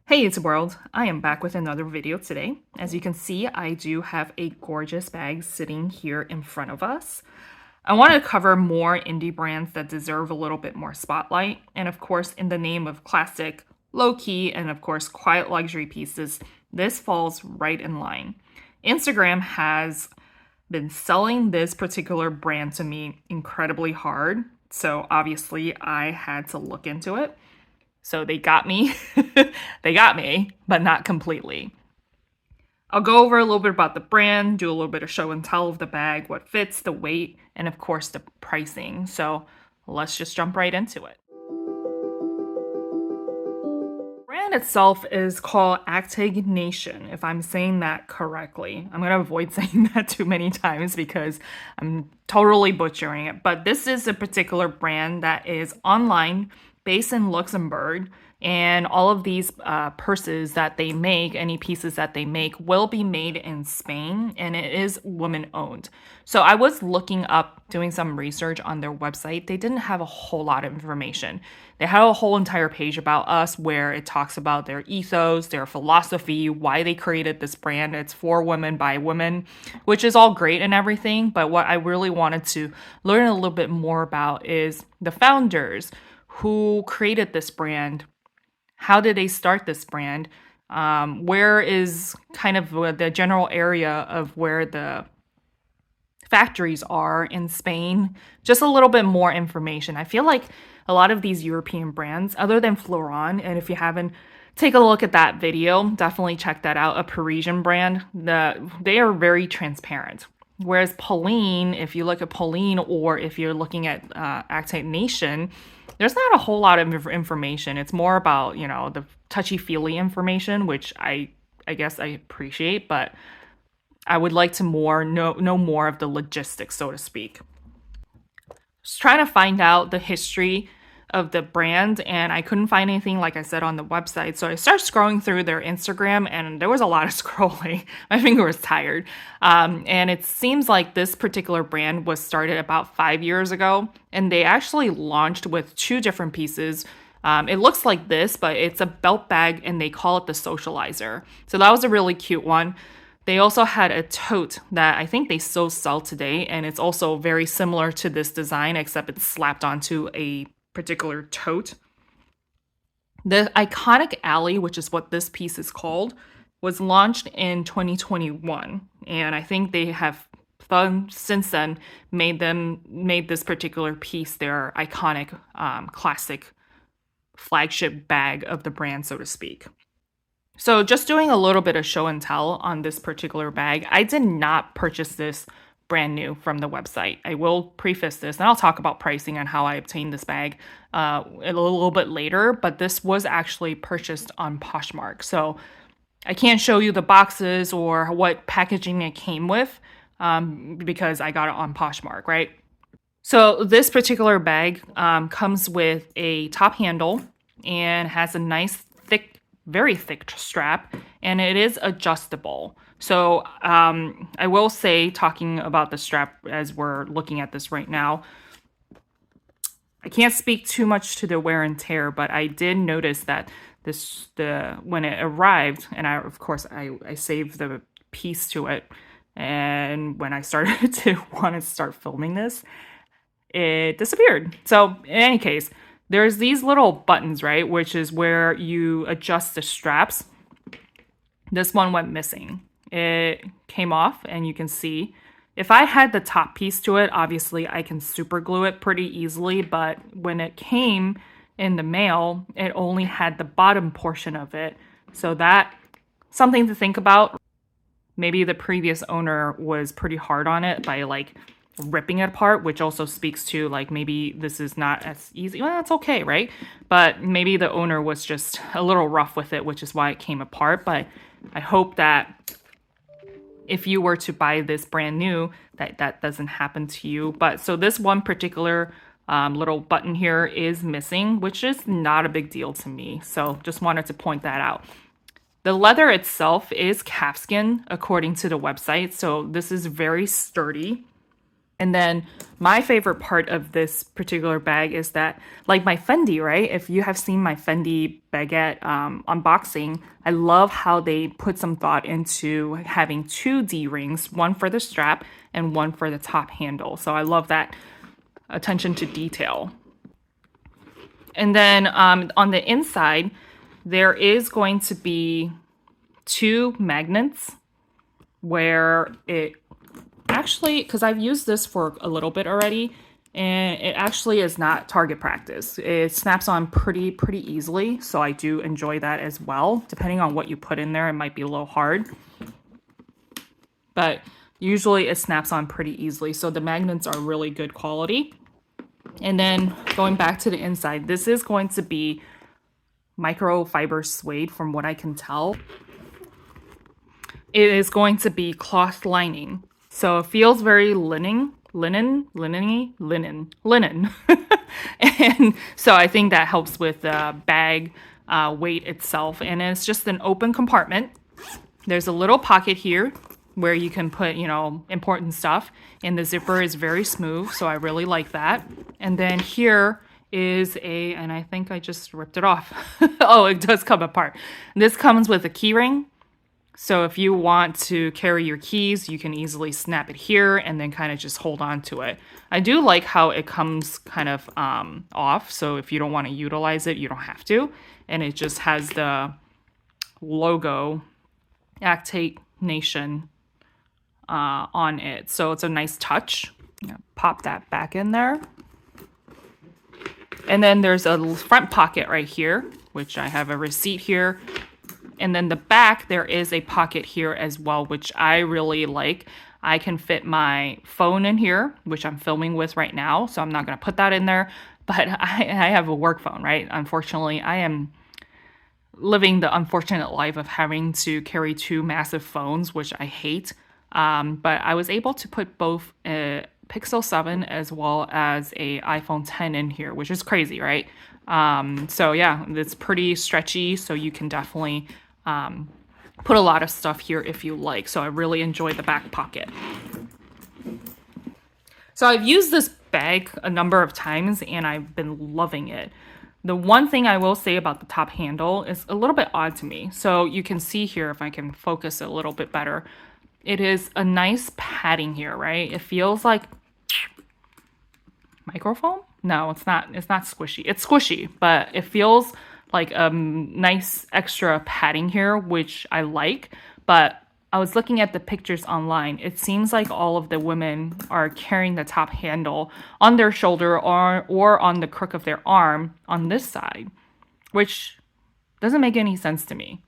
Hey, it's World. I am back with another video today. As you can see, I do have a gorgeous bag sitting here in front of us. I want to cover more indie brands that deserve a little bit more spotlight. And of course, in the name of classic, low-key, and of course, quiet luxury pieces, this falls right in line. Instagram has been selling this particular brand to me incredibly hard. So obviously, I had to look into it. So they got me. They got me, but not completely. I'll go over a little bit about the brand, do a little bit of show and tell of the bag, what fits, the weight, and of course the pricing. So let's just jump right into it. The brand itself is called Acte Nation, if I'm saying that correctly. I'm going to avoid saying that too many times because I'm totally butchering it. But this is a particular brand that is online, based in Luxemburg, and all of these purses that they make, any pieces that they make, will be made in Spain, and it is woman owned. So I was looking up, doing some research on their website. They didn't have a whole lot of information. They had a whole entire page about us where it talks about their ethos, their philosophy, why they created this brand. It's for women by women, which is all great and everything. But what I really wanted to learn a little bit more about is the founders who created this brand. How did they start this brand? Where is kind of the general area of where the factories are in Spain? Just a little bit more information. I feel like a lot of these European brands, other than Floron, and if you haven't, take a look at that video. Definitely check that out. A Parisian brand. They are very transparent. Whereas Polene, if you look at Polene or if you're looking at Acte Nation, there's not a whole lot of information. It's more about, the touchy-feely information, which I guess I appreciate, but I would like to know more of the logistics, so to speak. Just trying to find out the history of the brand, and I couldn't find anything, like I said, on the website. So I started scrolling through their Instagram, and there was a lot of scrolling. My finger was tired. And it seems like this particular brand was started about 5 years ago, and they actually launched with two different pieces. It looks like this, but it's a belt bag, and they call it the Socializer. So that was a really cute one. They also had a tote that I think they still sell today, and it's also very similar to this design, except it's slapped onto a particular tote. The iconic alley, which is what this piece is called, was launched in 2021, and I think they have since then made this particular piece their iconic classic flagship bag of the brand, so to speak. So just doing a little bit of show and tell on this particular bag. I did not purchase this brand new from the website. I will preface this, and I'll talk about pricing and how I obtained this bag a little bit later, but this was actually purchased on Poshmark. So I can't show you the boxes or what packaging it came with because I got it on Poshmark, right? So this particular bag comes with a top handle and has a nice very thick strap, and it is adjustable. So I will say, talking about the strap as we're looking at this right now, I can't speak too much to the wear and tear, but I did notice that when it arrived, and I saved the piece to it, and when I started to want to start filming this, it disappeared. So in any case, there's these little buttons, right, which is where you adjust the straps. This one went missing. It came off, and you can see if I had the top piece to it, obviously I can super glue it pretty easily, but when it came in the mail, it only had the bottom portion of it. So that's something to think about. Maybe the previous owner was pretty hard on it by ripping it apart, which also speaks to maybe this is not as easy. Well, that's okay, right? But maybe the owner was just a little rough with it, which is why it came apart. But I hope that if you were to buy this brand new, that doesn't happen to you. But so this one particular little button here is missing, which is not a big deal to me. So just wanted to point that out. The leather itself is calfskin, according to the website. So this is very sturdy. And then my favorite part of this particular bag is that, like my Fendi, right? If you have seen my Fendi baguette unboxing, I love how they put some thought into having two D-rings, one for the strap and one for the top handle. So I love that attention to detail. And then on the inside, there is going to be two magnets where it actually, because I've used this for a little bit already, and it actually is not target practice. It snaps on pretty easily, so I do enjoy that as well. Depending on what you put in there, it might be a little hard, but usually it snaps on pretty easily. So the magnets are really good quality. And then going back to the inside, this is going to be microfiber suede from what I can tell. It is going to be cloth lining. So it feels very linen. And so I think that helps with the bag weight itself. And it's just an open compartment. There's a little pocket here where you can put, important stuff. And the zipper is very smooth, so I really like that. And then here is and I think I just ripped it off. Oh, it does come apart. This comes with a key ring. So if you want to carry your keys, you can easily snap it here and then kind of just hold on to it. I do like how it comes kind of off. So if you don't want to utilize it, you don't have to. And it just has the logo, Acte Nation, on it. So it's a nice touch. Pop that back in there. And then there's a front pocket right here, which I have a receipt here. And then the back, there is a pocket here as well, which I really like. I can fit my phone in here, which I'm filming with right now, so I'm not going to put that in there. But I have a work phone, right? Unfortunately, I am living the unfortunate life of having to carry two massive phones, which I hate. But I was able to put both a Pixel 7 as well as a iPhone 10 in here, which is crazy, right? So yeah, it's pretty stretchy, so you can definitely put a lot of stuff here if you like. So I really enjoy the back pocket. So I've used this bag a number of times and I've been loving it. The one thing I will say about the top handle is a little bit odd to me. So you can see here, if I can focus a little bit better, it is a nice padding here, right? It feels like microfoam? No, it's not. It's not squishy. It's squishy, but it feels like a nice extra padding here, which I like. But I was looking at the pictures online. It seems like all of the women are carrying the top handle on their shoulder or on the crook of their arm on this side, which doesn't make any sense to me.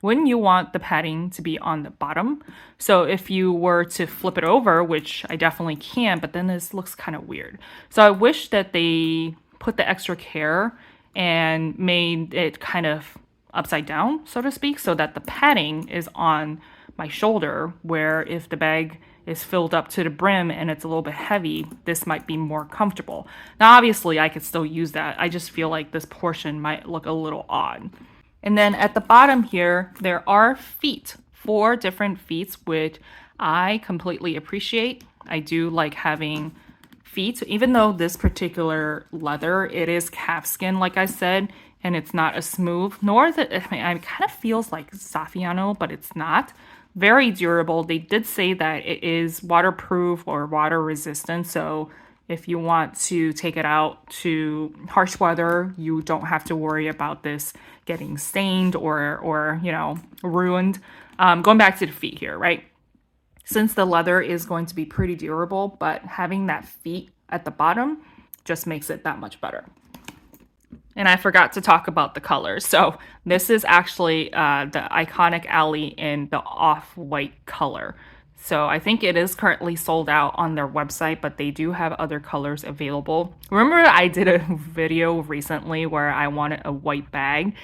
Wouldn't you want the padding to be on the bottom? So if you were to flip it over, which I definitely can, but then this looks kind of weird. So I wish that they put the extra care and made it kind of upside down, so to speak, so that the padding is on my shoulder, where if the bag is filled up to the brim and it's a little bit heavy, this might be more comfortable. Now, obviously, I could still use that. I just feel like this portion might look a little odd. And then at the bottom here, there are feet, 4 different feet, which I completely appreciate. I do like having feet, even though this particular leather, it is calfskin, like I said, and it's not as smooth, nor is it, it kind of feels like Saffiano, but it's not. Very durable. They did say that it is waterproof or water resistant, so if you want to take it out to harsh weather, you don't have to worry about this getting stained or ruined. Going back to the feet here, right? Since the leather is going to be pretty durable, but having that feet at the bottom just makes it that much better. And I forgot to talk about the colors. So this is actually the iconic alley in the off-white color. So I think it is currently sold out on their website, but they do have other colors available. Remember I did a video recently where I wanted a white bag?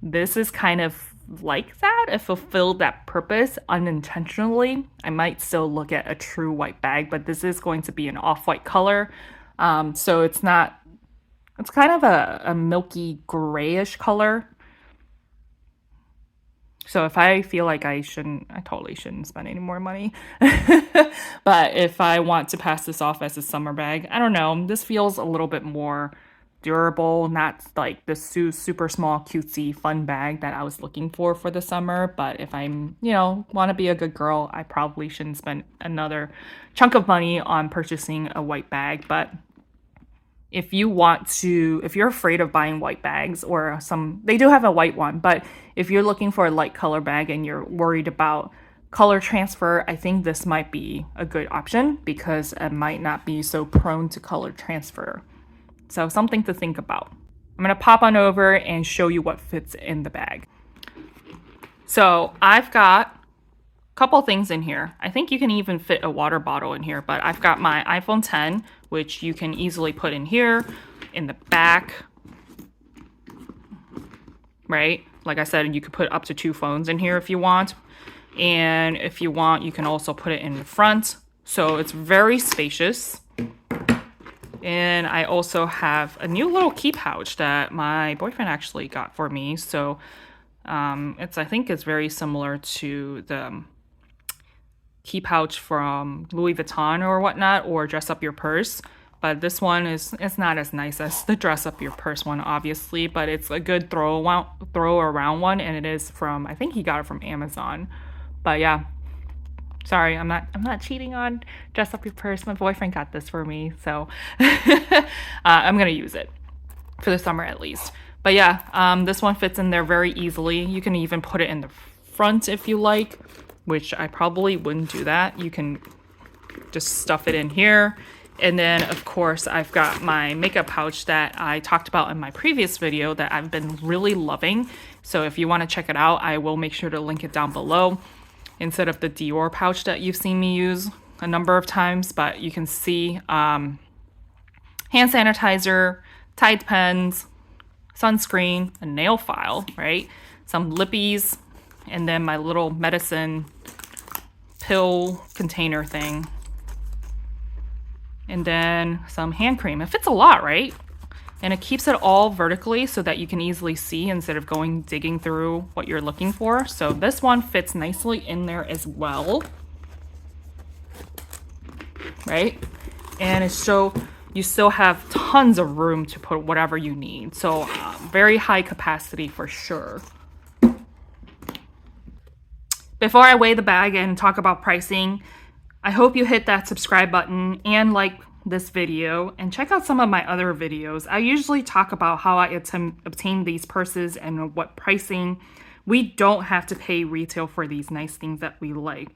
This is kind of like that. It fulfilled that purpose unintentionally. I might still look at a true white bag, but this is going to be an off-white color. So it's kind of a milky grayish color. So if I feel like I totally shouldn't spend any more money. But if I want to pass this off as a summer bag, I don't know, this feels a little bit more durable, not like the super small cutesy fun bag that I was looking for the summer. But if I'm, want to be a good girl, I probably shouldn't spend another chunk of money on purchasing a white bag. But if you're afraid of buying white bags, or they do have a white one, but if you're looking for a light color bag and you're worried about color transfer, I think this might be a good option because it might not be so prone to color transfer. So something to think about. I'm gonna pop on over and show you what fits in the bag. So I've got a couple things in here. I think you can even fit a water bottle in here, but I've got my iPhone 10, which you can easily put in here, in the back, right? Like I said, you could put up to 2 phones in here if you want. And if you want, you can also put it in the front. So it's very spacious. And I also have a new little key pouch that my boyfriend actually got for me. So I think it's very similar to the key pouch from Louis Vuitton or whatnot, or Dress Up Your Purse. But this one it's not as nice as the Dress Up Your Purse one, obviously, but it's a good throw around one, and it is from, I think he got it from Amazon. But yeah, sorry, I'm not cheating on Dress Up Your Purse. My boyfriend got this for me, so I'm gonna use it for the summer at least. But yeah, this one fits in there very easily. You can even put it in the front if you like, which I probably wouldn't do that. You can just stuff it in here. And then, of course, I've got my makeup pouch that I talked about in my previous video that I've been really loving. So if you want to check it out, I will make sure to link it down below instead of the Dior pouch that you've seen me use a number of times. But you can see hand sanitizer, Tide pens, sunscreen, a nail file, right? Some lippies, and then my little medicine pill container thing. And then some hand cream. It fits a lot, right? And it keeps it all vertically so that you can easily see instead of digging through what you're looking for. So this one fits nicely in there as well. Right? And you still have tons of room to put whatever you need. So very high capacity for sure. Before I weigh the bag and talk about pricing, I hope you hit that subscribe button and like this video and check out some of my other videos. I usually talk about how I obtain these purses and what pricing. We don't have to pay retail for these nice things that we like.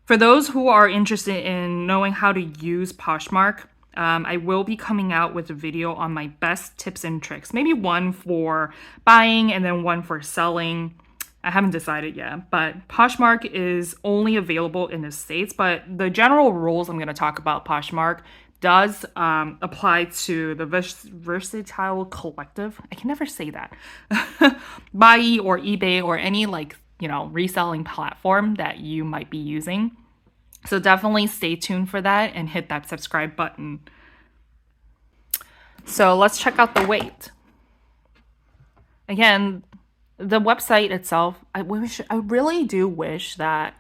For those who are interested in knowing how to use Poshmark, I will be coming out with a video on my best tips and tricks. Maybe one for buying and then one for selling. I haven't decided yet, but Poshmark is only available in the States, but the general rules I'm going to talk about Poshmark does apply to the Versatile Collective. I can never say that. Buy or eBay or any reselling platform that you might be using. So definitely stay tuned for that and hit that subscribe button. So let's check out the weight. Again, the website itself, I really do wish that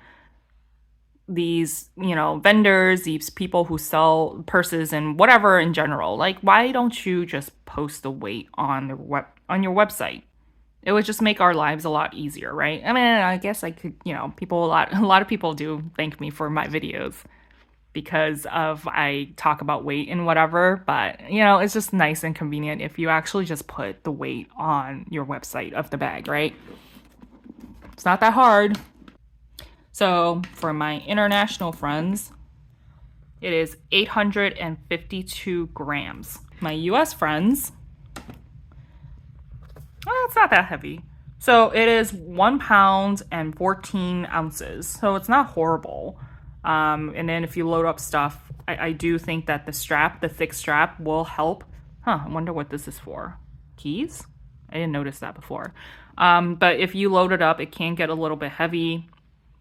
these, vendors, these people who sell purses and whatever in general, why don't you just post the weight on your website? It would just make our lives a lot easier, right? I mean, I guess I could, a lot of people do thank me for my videos because I talk about weight and whatever, but it's just nice and convenient if you actually just put the weight on your website of the bag, right? It's not that hard. So for my international friends, it is 852 grams. My US friends, it's not that heavy. So it is 1 pound and 14 ounces. So it's not horrible. And then if you load up stuff, I do think that the thick strap will help. I wonder what this is for. Keys? I didn't notice that before. But if you load it up, it can get a little bit heavy.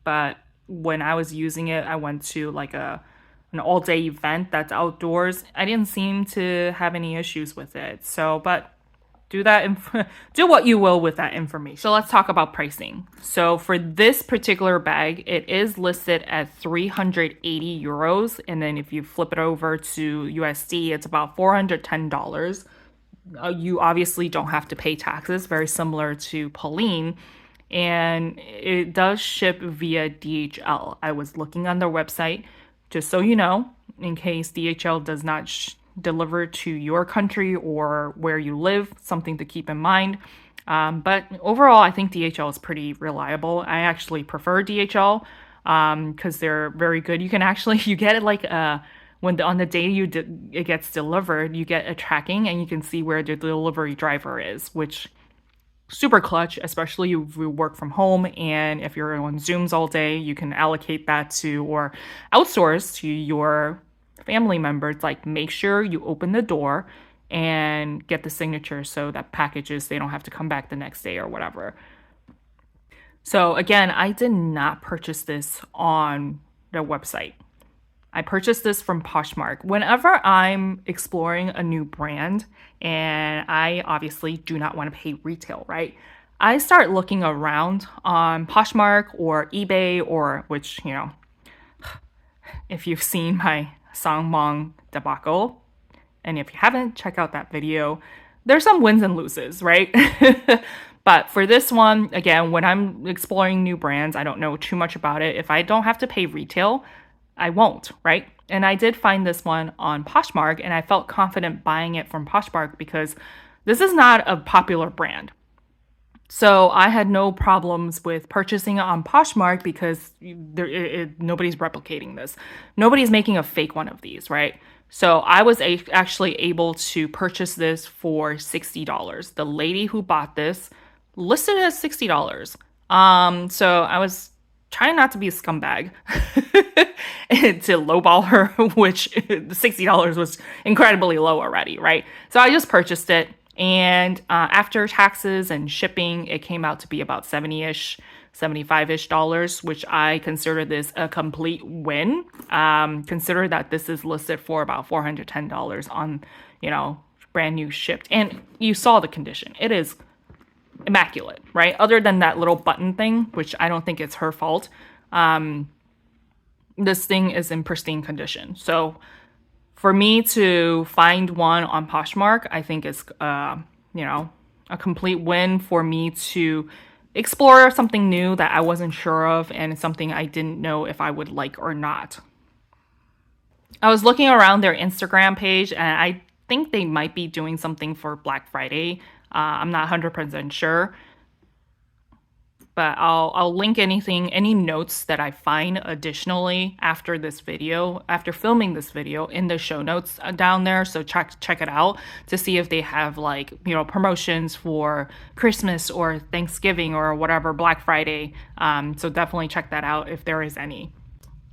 But when I was using it, I went to an all-day event that's outdoors. I didn't seem to have any issues with it. So, but do that do what you will with that information. So let's talk about pricing. So for this particular bag, it is listed at 380 euros, and then if you flip it over to USD, it's about $410. You obviously don't have to pay taxes, very similar to Polene, and it does ship via DHL. I was looking on their website, just so you know, in case DHL does not deliver to your country or where you live, something to keep in mind. But overall, I think DHL is pretty reliable. I actually prefer DHL because they're very good. You can actually, you get it like on the day it gets delivered, you get a tracking and you can see where the delivery driver is, which super clutch, especially if you work from home and if you're on Zooms all day, you can allocate that to or outsource to your family members. Like, make sure you open the door and get the signature so that packages, they don't have to come back the next day or whatever. So again, I did not purchase this on their website. I purchased this from Poshmark. Whenever I'm exploring a new brand and I obviously do not want to pay retail, right? I start looking around on Poshmark or eBay, or which, you know, if you've seen my Sangmong debacle, and if you haven't, check out that video. There's some wins and loses, right? But for this one, again, when I'm exploring new brands, I don't know too much about it. If I don't have to pay retail, I won't, right? And I did find this one on Poshmark, and I felt confident buying it from Poshmark because this is not a popular brand. So I had no problems with purchasing it on Poshmark because nobody's replicating this. Nobody's making a fake one of these, right? So I was actually able to purchase this for $60. The lady who bought this listed it as $60. So I was trying not to be a scumbag to lowball her, which the $60 was incredibly low already, right? So I just purchased it. And after taxes and shipping, it came out to be about 70-ish, 75-ish dollars, which I consider this a complete win. Consider that this is listed for about $410 on, you know, brand new shipped. And you saw the condition. It is immaculate, right? Other than that little button thing, which I don't think it's her fault. This thing is in pristine condition. So for me to find one on Poshmark, I think it's, you know, a complete win for me to explore something new that I wasn't sure of and something I didn't know if I would like or not. I was looking around their Instagram page and I think they might be doing something for Black Friday. I'm not 100% sure, but I'll link any notes that I find additionally after this video, after filming this video, in the show notes down there. So check it out to see if they have, like, you know, promotions for Christmas or Thanksgiving or whatever, Black Friday. So definitely check that out if there is any.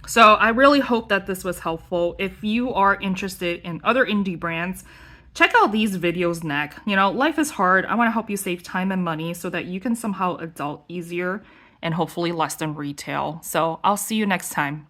So I really hope that this was helpful. If you are interested in other indie brands, check out these videos next. You know, life is hard. I want to help you save time and money so that you can somehow adult easier and hopefully less than retail. So I'll see you next time.